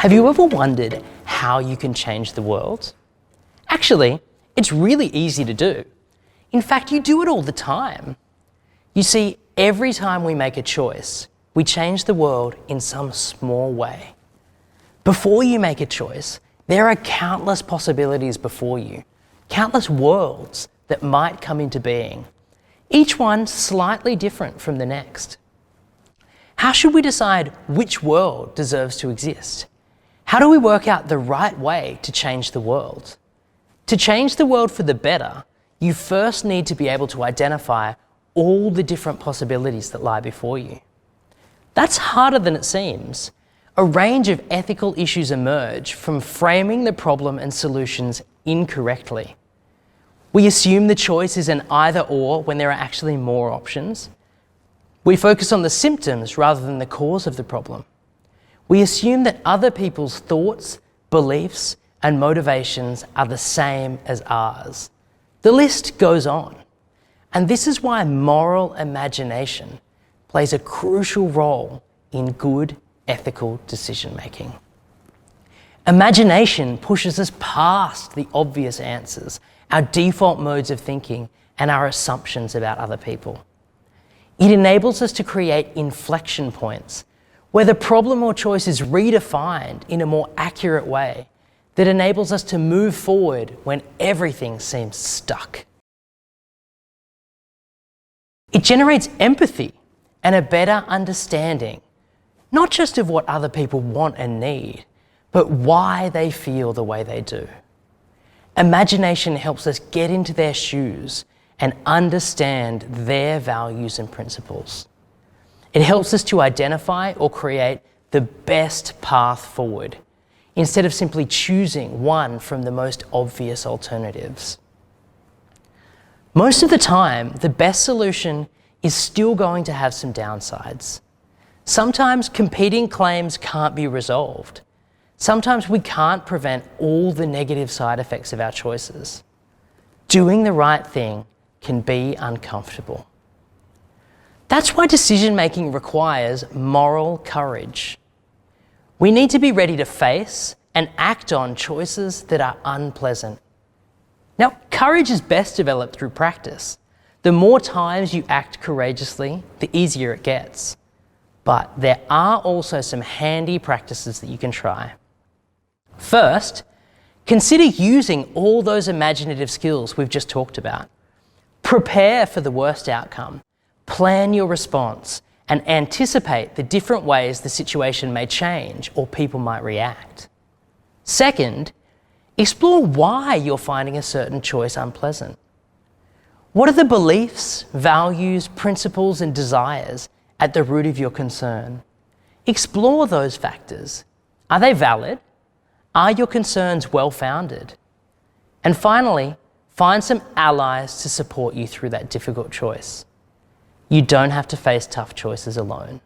Have you ever wondered how you can change the world? Actually, it's really easy to do. In fact, you do it all the time. You see, every time we make a choice, we change the world in some small way. Before you make a choice, there are countless possibilities before you, countless worlds that might come into being, each one slightly different from the next. How should we decide which world deserves to exist? How do we work out the right way to change the world? To change the world for the better, you first need to be able to identify all the different possibilities that lie before you. That's harder than it seems. A range of ethical issues emerge from framing the problem and solutions incorrectly. We assume the choice is an either-or when there are actually more options. We focus on the symptoms rather than the cause of the problem. We assume that other people's thoughts, beliefs, and motivations are the same as ours. The list goes on. And this is why moral imagination plays a crucial role in good, ethical decision-making. Imagination pushes us past the obvious answers, our default modes of thinking, and our assumptions about other people. It enables us to create inflection points where the problem or choice is redefined in a more accurate way that enables us to move forward when everything seems stuck. It generates empathy and a better understanding, not just of what other people want and need, but why they feel the way they do. Imagination helps us get into their shoes and understand their values and principles. It helps us to identify or create the best path forward, instead of simply choosing one from the most obvious alternatives. Most of the time, the best solution is still going to have some downsides. Sometimes competing claims can't be resolved. Sometimes we can't prevent all the negative side effects of our choices. Doing the right thing can be uncomfortable. That's why decision-making requires moral courage. We need to be ready to face and act on choices that are unpleasant. Now, courage is best developed through practice. The more times you act courageously, the easier it gets. But there are also some handy practices that you can try. First, consider using all those imaginative skills we've just talked about. Prepare for the worst outcome. Plan your response and anticipate the different ways the situation may change or people might react. Second, explore why you're finding a certain choice unpleasant. What are the beliefs, values, principles, and desires at the root of your concern? Explore those factors. Are they valid? Are your concerns well-founded? And finally, find some allies to support you through that difficult choice. You don't have to face tough choices alone.